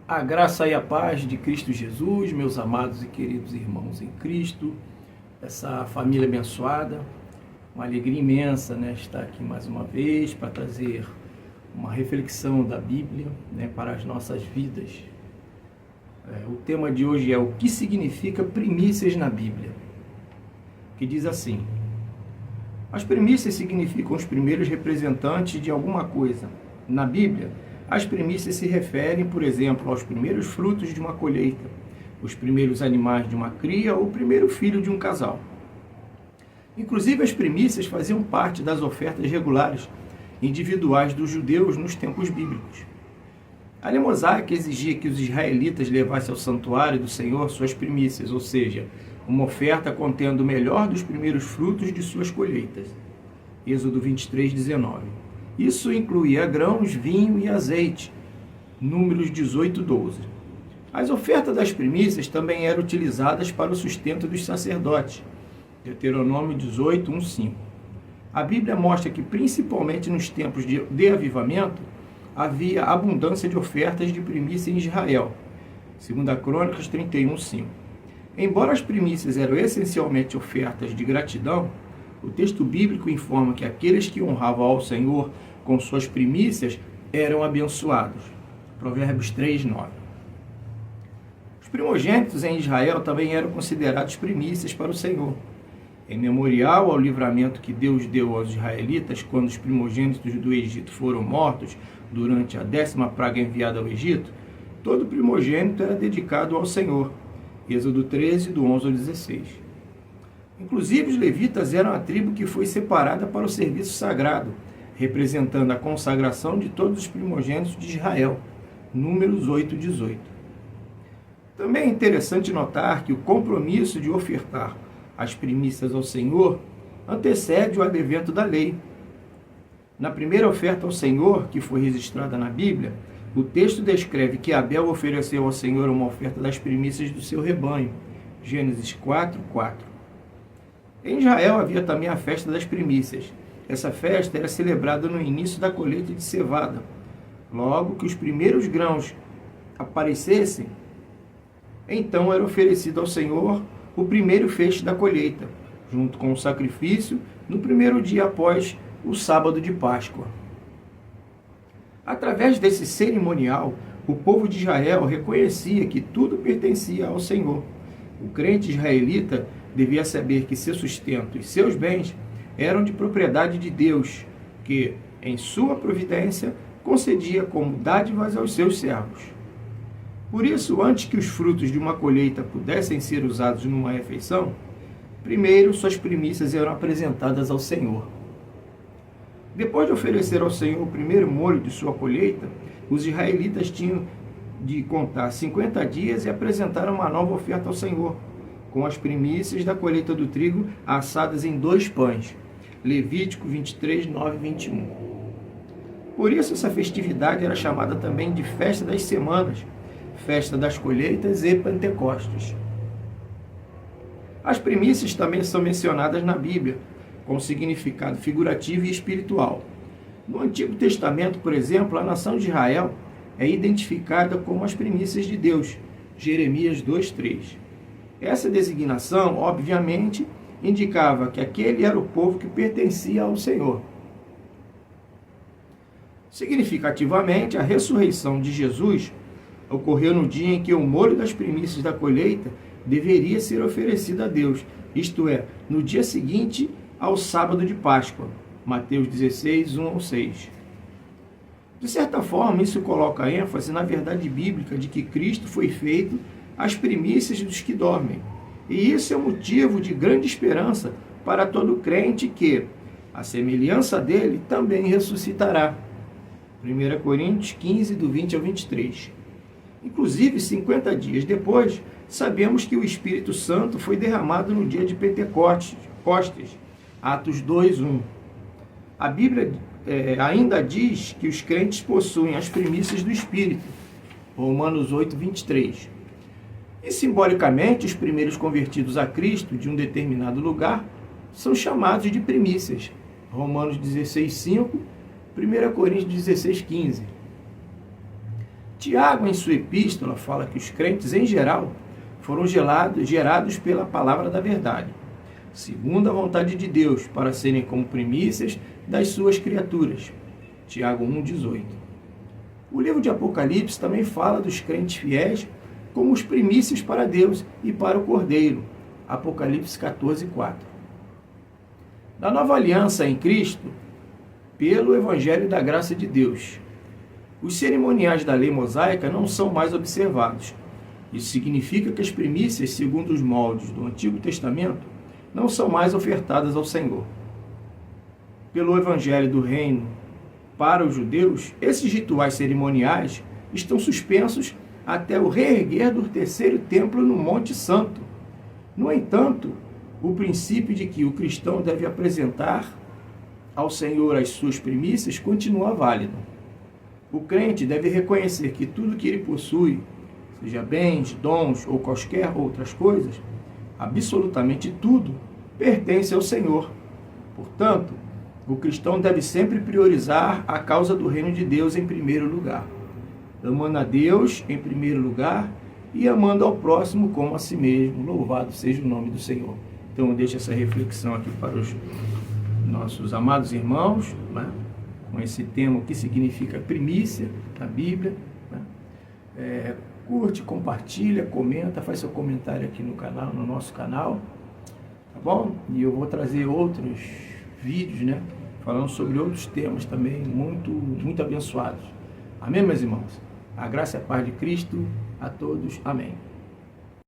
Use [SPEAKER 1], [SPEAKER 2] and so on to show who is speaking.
[SPEAKER 1] A graça e a paz de Cristo Jesus, meus amados e queridos irmãos em Cristo, essa família abençoada, uma alegria imensa, estar aqui mais uma vez para trazer uma reflexão da Bíblia, para as nossas vidas. O tema de hoje é o que significa primícias na Bíblia, que diz assim: as primícias significam os primeiros representantes de alguma coisa. Na Bíblia, as primícias se referem, por exemplo, aos primeiros frutos de uma colheita, os primeiros animais de uma cria ou o primeiro filho de um casal. Inclusive, as primícias faziam parte das ofertas regulares individuais dos judeus nos tempos bíblicos. A lei mosaica exigia que os israelitas levassem ao santuário do Senhor suas primícias, ou seja, uma oferta contendo o melhor dos primeiros frutos de suas colheitas. Êxodo 23, 19. Isso incluía grãos, vinho e azeite. Números 18, 12. As ofertas das primícias também eram utilizadas para o sustento dos sacerdotes. Deuteronômio 18, 1, 5. A Bíblia mostra que, principalmente nos tempos de avivamento, havia abundância de ofertas de primícia em Israel. 2 Crônicas 31, 5. Embora as primícias eram essencialmente ofertas de gratidão, o texto bíblico informa que aqueles que honravam ao Senhor com suas primícias eram abençoados. Provérbios 3, 9. Os primogênitos em Israel também eram considerados primícias para o Senhor. Em memorial ao livramento que Deus deu aos israelitas quando os primogênitos do Egito foram mortos durante a 10ª praga enviada ao Egito, todo primogênito era dedicado ao Senhor. Êxodo 13, do 11 ao 16. Inclusive, os levitas eram a tribo que foi separada para o serviço sagrado, representando a consagração de todos os primogênitos de Israel. Números 8, 18. Também é interessante notar que o compromisso de ofertar as primícias ao Senhor antecede o advento da lei. Na primeira oferta ao Senhor, que foi registrada na Bíblia, o texto descreve que Abel ofereceu ao Senhor uma oferta das primícias do seu rebanho. Gênesis 4, 4. Em Israel havia também a festa das primícias. Essa festa era celebrada no início da colheita de cevada. Logo que os primeiros grãos aparecessem, então era oferecido ao Senhor o primeiro feixe da colheita, junto com o sacrifício, no primeiro dia após o sábado de Páscoa. Através desse cerimonial, o povo de Israel reconhecia que tudo pertencia ao Senhor. O crente israelita devia saber que seu sustento e seus bens eram de propriedade de Deus, que, em sua providência, concedia como dádivas aos seus servos. Por isso, antes que os frutos de uma colheita pudessem ser usados numa refeição, primeiro suas primícias eram apresentadas ao Senhor. Depois de oferecer ao Senhor o primeiro molho de sua colheita, os israelitas tinham de contar 50 dias e apresentar uma nova oferta ao Senhor, com as primícias da colheita do trigo assadas em 2 pães. Levítico 23, 9 e 21. Por isso essa festividade era chamada também de Festa das Semanas, Festa das Colheitas e Pentecostes. As primícias também são mencionadas na Bíblia, com significado figurativo e espiritual. No Antigo Testamento, por exemplo, a nação de Israel é identificada como as primícias de Deus. Jeremias 2, 3. Essa designação, obviamente, indicava que aquele era o povo que pertencia ao Senhor. Significativamente, a ressurreição de Jesus ocorreu no dia em que o molho das primícias da colheita deveria ser oferecido a Deus, isto é, no dia seguinte ao sábado de Páscoa. Mateus 16, 1 ao 6. De certa forma, isso coloca ênfase na verdade bíblica de que Cristo foi feito as primícias dos que dormem. E isso é motivo de grande esperança para todo crente que, à semelhança dele, também ressuscitará. 1 Coríntios 15, do 20 ao 23. Inclusive, 50 dias depois, sabemos que o Espírito Santo foi derramado no dia de Pentecostes, Atos 2, 1. A Bíblia ainda diz que os crentes possuem as primícias do Espírito. Romanos 8, 23. E, simbolicamente, os primeiros convertidos a Cristo de um determinado lugar são chamados de primícias. Romanos 16, 5, 1 Coríntios 16, 15. Tiago, em sua epístola, fala que os crentes, em geral, foram gerados pela palavra da verdade, segundo a vontade de Deus, para serem como primícias das suas criaturas. Tiago 1,18. O livro de Apocalipse também fala dos crentes fiéis como os primícias para Deus e para o Cordeiro. Apocalipse 14,4. Na nova aliança em Cristo, pelo Evangelho da graça de Deus, os cerimoniais da lei mosaica não são mais observados. Isso significa que as primícias, segundo os moldes do Antigo Testamento, não são mais ofertadas ao Senhor. Pelo Evangelho do Reino para os judeus, esses rituais cerimoniais estão suspensos até o reerguer do terceiro templo no Monte Santo. No entanto, o princípio de que o cristão deve apresentar ao Senhor as suas primícias continua válido. O crente deve reconhecer que tudo que ele possui, seja bens, dons ou quaisquer outras coisas, absolutamente tudo, pertence ao Senhor. Portanto, o cristão deve sempre priorizar a causa do reino de Deus em primeiro lugar, amando a Deus em primeiro lugar e amando ao próximo como a si mesmo. Louvado seja o nome do Senhor. Então, eu deixo essa reflexão aqui para os nossos amados irmãos, né, com esse tema, o que significa primícia na Bíblia. Né? Curte, compartilha, comenta, faz seu comentário aqui no canal, no nosso canal, tá bom? E eu vou trazer outros vídeos, né, falando sobre outros temas também muito abençoados. Amém, meus irmãos? A graça e a paz de Cristo a todos. Amém.